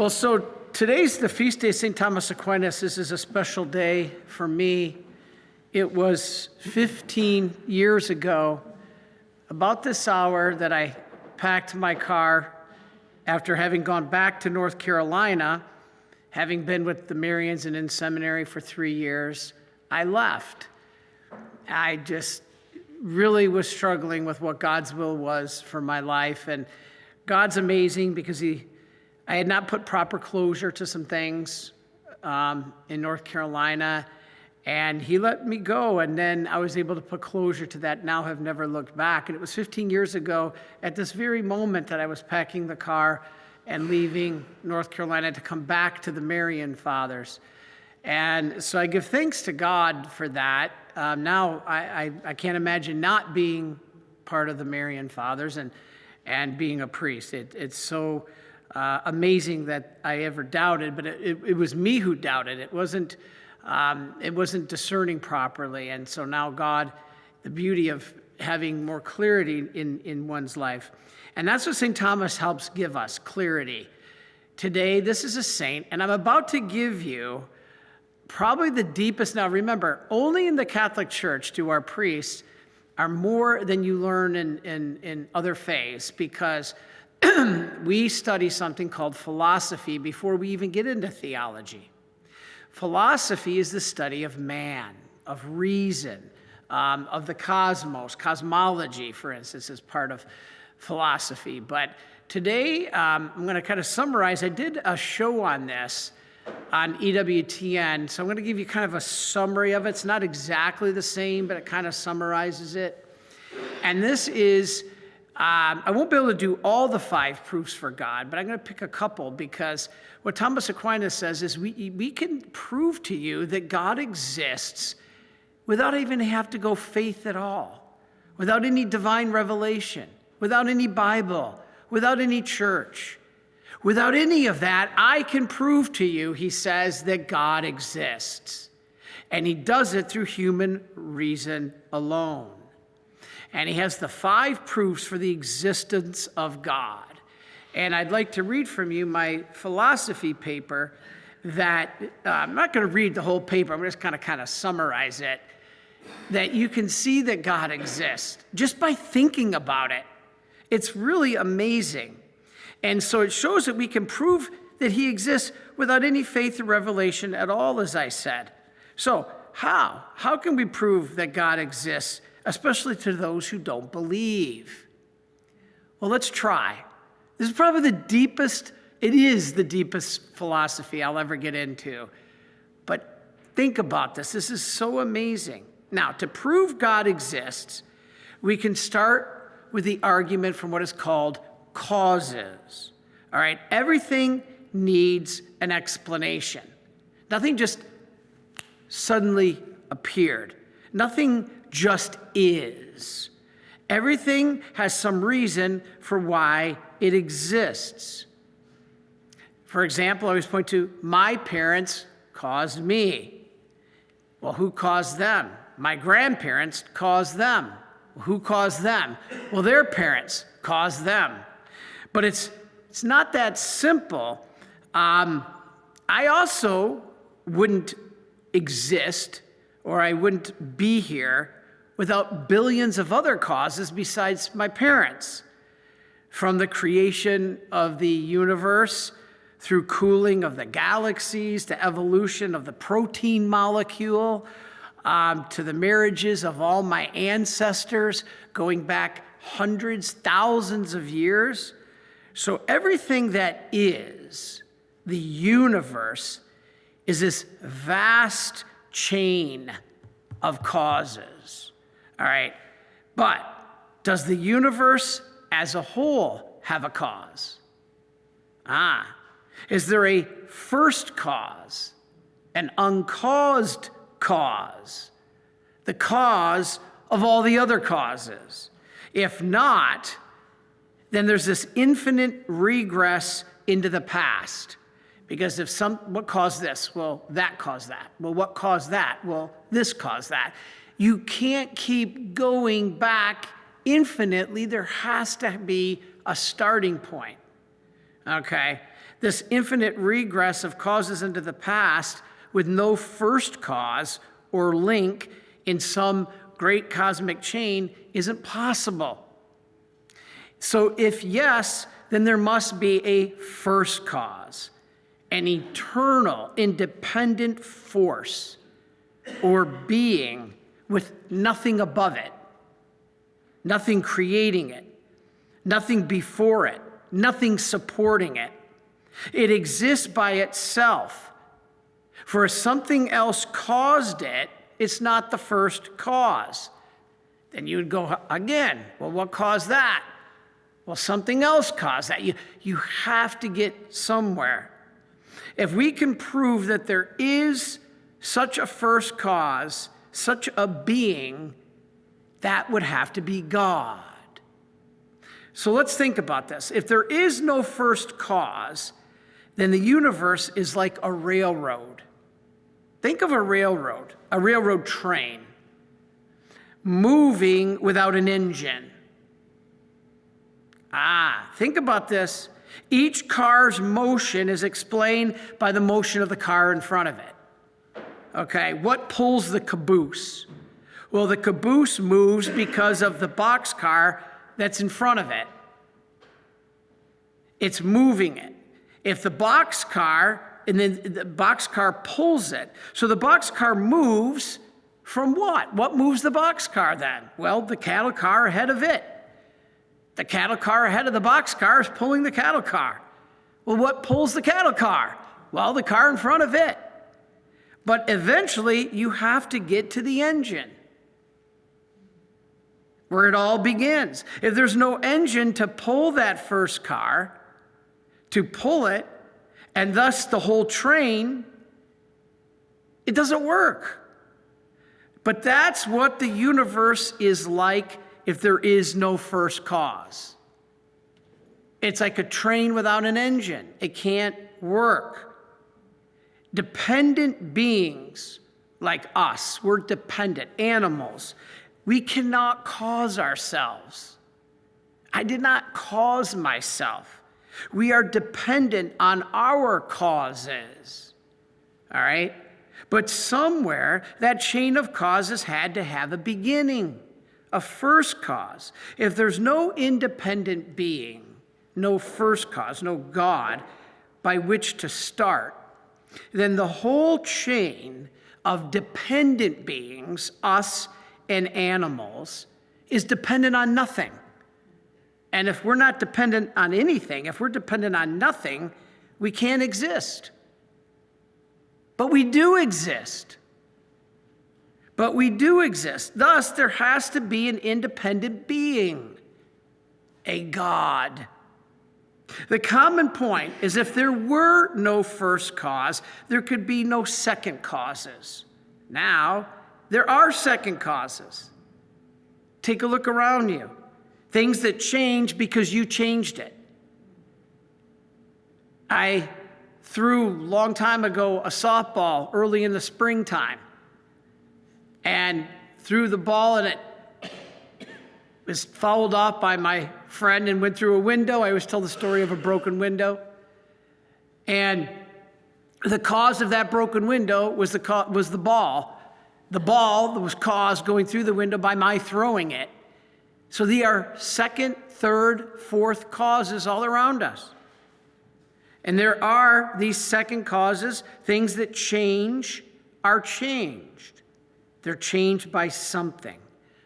Well, so today's the feast day of St. Thomas Aquinas. This is a special day for me. It was 15 years ago, about this hour, that I packed my car after having gone back to North Carolina, having been with the Marians and in seminary for 3 years. I left. I just really was struggling with what God's will was for my life. And God's amazing because I had not put proper closure to some things in North Carolina, and he let me go, and then I was able to put closure to that. Now have never looked back. And it was 15 years ago at this very moment that I was packing the car and leaving North Carolina to come back to the Marian Fathers. And so I give thanks to God for that. Now I can't imagine not being part of the Marian Fathers and being a priest. It's so amazing that I ever doubted, but it was me who doubted. It wasn't discerning properly. And so now God, the beauty of having more clarity in one's life. And that's what St. Thomas helps give us, clarity. Today, this is a saint, and I'm about to give you probably the deepest. Now remember, only in the Catholic Church do our priests are more than you learn in other faiths, because we study something called philosophy before we even get into theology. Philosophy is the study of man, of reason, of the cosmos. Cosmology, for instance, is part of philosophy. But today, I'm going to kind of summarize. I did a show on this on EWTN, so I'm going to give you kind of a summary of it. It's not exactly the same, but it kind of summarizes it. And this is, I won't be able to do all the 5 proofs for God, but I'm going to pick a couple, because what Thomas Aquinas says is we can prove to you that God exists without even have to go faith at all, without any divine revelation, without any Bible, without any church. Without any of that, I can prove to you, he says, that God exists. And he does it through human reason alone. And he has the 5 proofs for the existence of God. And I'd like to read from you my philosophy paper that, I'm not going to read the whole paper, I'm just going to kind of summarize it, that you can see that God exists just by thinking about it. It's really amazing. And so it shows that we can prove that he exists without any faith or revelation at all, as I said. So how? How can we prove that God exists, especially to those who don't believe? Well, let's try. This is probably it is the deepest philosophy I'll ever get into. But think about this. This is so amazing. Now, to prove God exists, we can start with the argument from what is called causes. All right, everything needs an explanation. Nothing just suddenly appeared. Nothing just is. Everything has some reason for why it exists. For example, I always point to my parents caused me. Well, who caused them? My grandparents caused them. Well, who caused them? Well, their parents caused them. But it's not that simple. I also wouldn't exist, or I wouldn't be here without billions of other causes besides my parents. From the creation of the universe, through cooling of the galaxies, to evolution of the protein molecule, to the marriages of all my ancestors going back hundreds, thousands of years. So everything that is, the universe, is this vast chain of causes. All right, but does the universe as a whole have a cause? Is there a first cause, an uncaused cause, the cause of all the other causes? If not, then there's this infinite regress into the past. Because what caused this? Well, that caused that. Well, what caused that? Well, this caused that. You can't keep going back infinitely. There has to be a starting point. okay? This infinite regress of causes into the past with no first cause or link in some great cosmic chain isn't possible. So if yes, then there must be a first cause, an eternal, independent force or being with nothing above it, nothing creating it, nothing before it, nothing supporting it. It exists by itself. For if something else caused it, it's not the first cause. Then you would go again, well, what caused that? Well, something else caused that. You have to get somewhere. If we can prove that there is such a first cause, such a being, that would have to be God. So let's think about this. If there is no first cause, then the universe is like a railroad. Think of a railroad train, moving without an engine. Think about this. Each car's motion is explained by the motion of the car in front of it. Okay, what pulls the caboose? Well, the caboose moves because of the boxcar that's in front of it. It's moving it. If the boxcar, and then the boxcar pulls it. So the boxcar moves from what? What moves the boxcar then? Well, the cattle car ahead of it. The cattle car ahead of the boxcar is pulling the cattle car. Well, what pulls the cattle car? Well, the car in front of it. But eventually, you have to get to the engine, where it all begins. If there's no engine to pull that first car, to pull it, and thus the whole train, it doesn't work. But that's what the universe is like if there is no first cause. It's like a train without an engine. It can't work. Dependent beings like us, we're dependent animals. We cannot cause ourselves. I did not cause myself. We are dependent on our causes, all right? But somewhere, that chain of causes had to have a beginning, a first cause. If there's no independent being, no first cause, no God by which to start, then the whole chain of dependent beings, us and animals, is dependent on nothing. And if we're not dependent on anything, if we're dependent on nothing, we can't exist. But we do exist. Thus, there has to be an independent being, a God. The common point is if there were no first cause, there could be no second causes. Now, there are second causes. Take a look around you. Things that change because you changed it. I threw a long time ago a softball early in the springtime and threw the ball, and it was fouled off by my friend and went through a window. I always tell the story of a broken window. And the cause of that broken window was the ball. The ball was caused going through the window by my throwing it. So there are second, third, fourth causes all around us. And there are these second causes, things that change are changed. They're changed by something.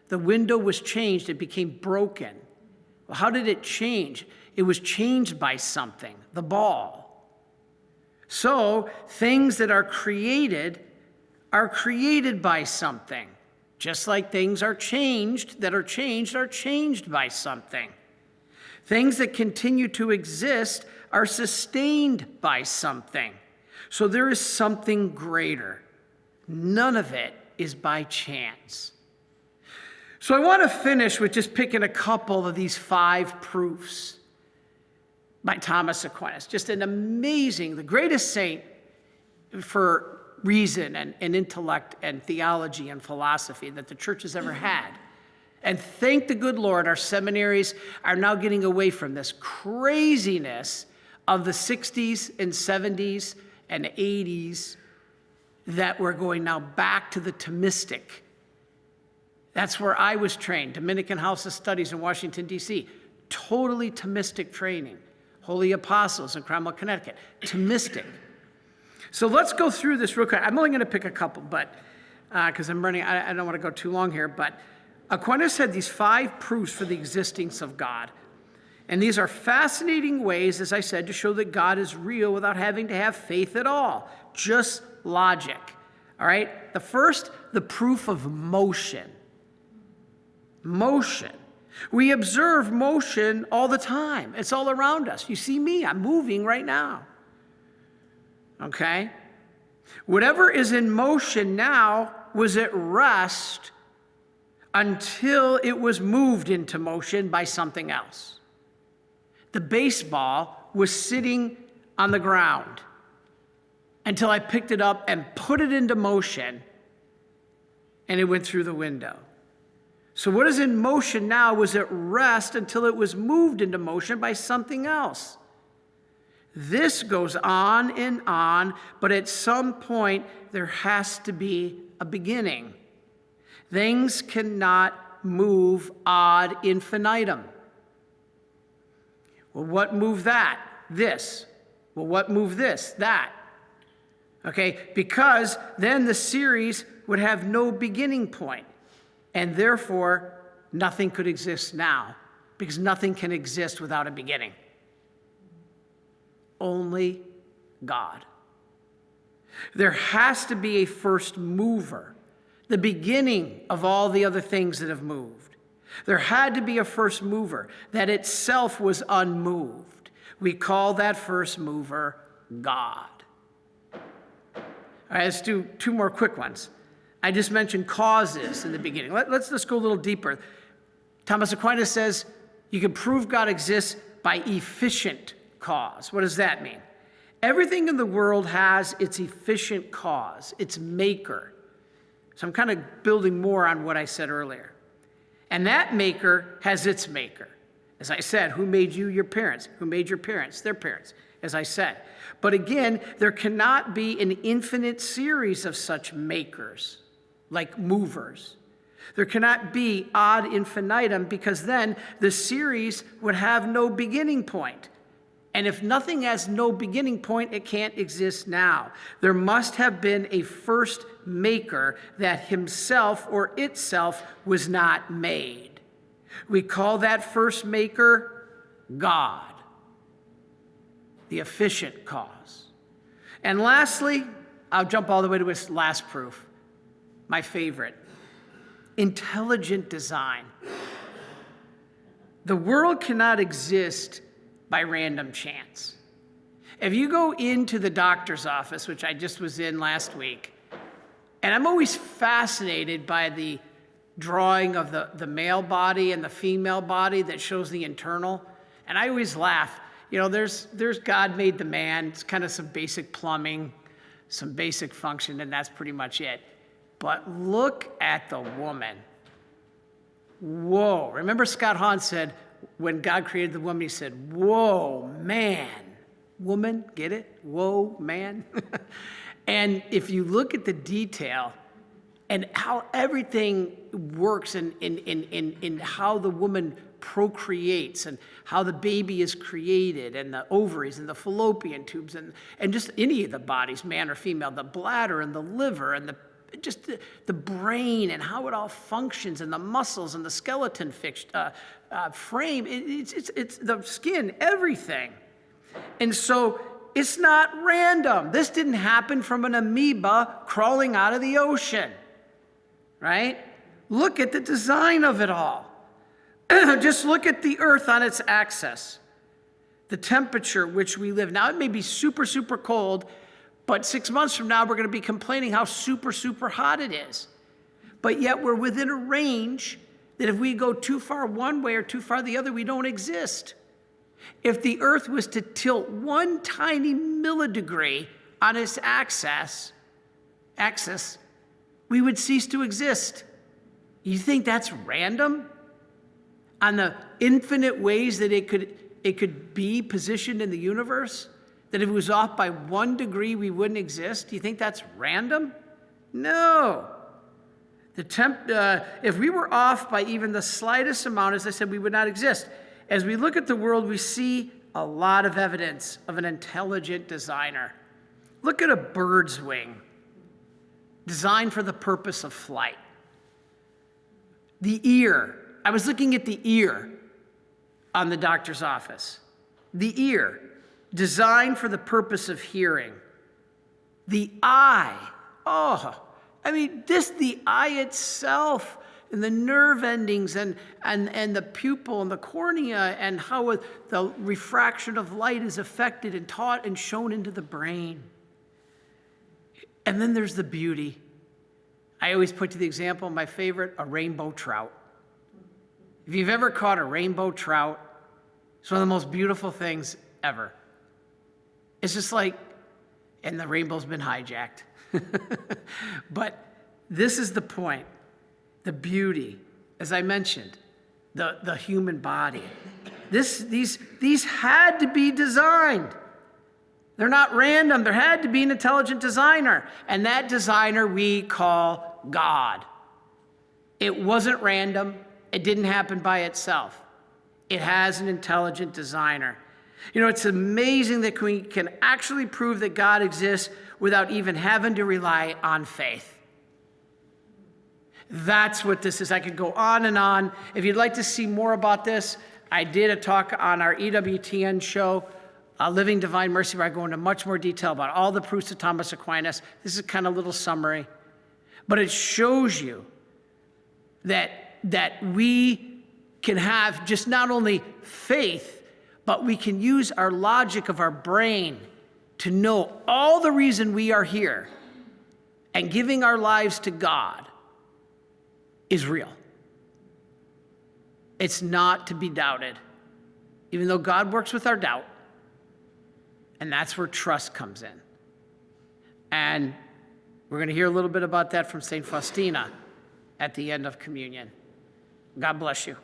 The window was changed, it became broken. Well, how did it change? It was changed by something, the ball. So things that are created by something. Just like things are changed by something. Things that continue to exist are sustained by something. So there is something greater. None of it is by chance. So I want to finish with just picking a couple of these 5 proofs by Thomas Aquinas. Just an amazing, the greatest saint for reason and intellect and theology and philosophy that the church has ever had. And thank the good Lord, our seminaries are now getting away from this craziness of the 60s and 70s and 80s that we're going now back to the Thomistic. That's where I was trained, Dominican House of Studies in Washington, D.C. Totally Thomistic training. Holy Apostles in Cromwell, Connecticut. Thomistic. So let's go through this real quick. I'm only going to pick a couple, but because I'm running, I don't want to go too long here, but Aquinas had these 5 proofs for the existence of God. And these are fascinating ways, as I said, to show that God is real without having to have faith at all. Just logic. All right? The first, the proof of motion. Motion. We observe motion all the time. It's all around us. You see me, I'm moving right now. Okay? Whatever is in motion now was at rest until it was moved into motion by something else. The baseball was sitting on the ground until I picked it up and put it into motion, and it went through the window. So what is in motion now was at rest until it was moved into motion by something else. This goes on, but at some point there has to be a beginning. Things cannot move ad infinitum. Well, what moved that? This. Well, what moved this? That. Okay, because then the series would have no beginning point, and therefore nothing could exist now, because nothing can exist without a beginning. Only God. There has to be a first mover, the beginning of all the other things that have moved. There had to be a first mover that itself was unmoved. We call that first mover God. All right, let's do 2 more quick ones. I just mentioned causes in the beginning. Let's just go a little deeper. Thomas Aquinas says you can prove God exists by efficient cause. What does that mean? Everything in the world has its efficient cause, its maker. So I'm kind of building more on what I said earlier. And that maker has its maker. As I said, who made you? Your parents. Who made your parents? Their parents, as I said. But again, there cannot be an infinite series of such makers, like movers. There cannot be ad infinitum, because then the series would have no beginning point. And if nothing has no beginning point, it can't exist now. There must have been a first maker that himself or itself was not made. We call that first maker God, the efficient cause. And lastly, I'll jump all the way to his last proof, my favorite, intelligent design. The world cannot exist by random chance. If you go into the doctor's office, which I just was in last week, and I'm always fascinated by the drawing of the male body and the female body that shows the internal, and I always laugh. You know, there's God made the man, it's kind of some basic plumbing, some basic function, and that's pretty much it. But look at the woman. Whoa. Remember Scott Hahn said, when God created the woman, he said, whoa, man. Woman, get it? Whoa, man. And if you look at the detail and how everything works in how the woman procreates and how the baby is created and the ovaries and the fallopian tubes and just any of the bodies, man or female, the bladder and the liver and the brain and how it all functions and the muscles and the skeleton frame, it's the skin, everything. And so it's not random. This didn't happen from an amoeba crawling out of the ocean, right? Look at the design of it all. Just look at the earth on its axis, the temperature which we live. Now, it may be super, super cold, but 6 months from now, we're going to be complaining how super, super hot it is. But yet we're within a range that if we go too far one way or too far the other, we don't exist. If the earth was to tilt 1 tiny millidegree on its axis, we would cease to exist. You think that's random? On the infinite ways that it could it could be positioned in the universe? That if it was off by 1 degree, we wouldn't exist? Do you think that's random? No. If we were off by even the slightest amount, as I said, we would not exist. As we look at the world, we see a lot of evidence of an intelligent designer. Look at a bird's wing, designed for the purpose of flight. The ear. I was looking at the ear on the doctor's office. The ear, designed for the purpose of hearing. The eye. The eye itself, and the nerve endings, and the pupil, and the cornea, and how the refraction of light is affected and taught and shown into the brain. And then there's the beauty. I always put to the example, my favorite, a rainbow trout. If you've ever caught a rainbow trout, it's one of the most beautiful things ever. It's just like, and the rainbow's been hijacked. But this is the point, the beauty, as I mentioned, the human body. These had to be designed. They're not random. There had to be an intelligent designer. And that designer we call God. It wasn't random. It didn't happen by itself. It has an intelligent designer. You know, it's amazing that we can actually prove that God exists without even having to rely on faith. That's what this is. I could go on and on. If you'd like to see more about this, I did a talk on our EWTN show, Living Divine Mercy, where I go into much more detail about all the proofs of Thomas Aquinas. This is kind of a little summary. But it shows you that we can have just not only faith, but we can use our logic of our brain to know all the reason we are here, and giving our lives to God is real. It's not to be doubted, even though God works with our doubt. And that's where trust comes in. And we're going to hear a little bit about that from St. Faustina at the end of communion. God bless you.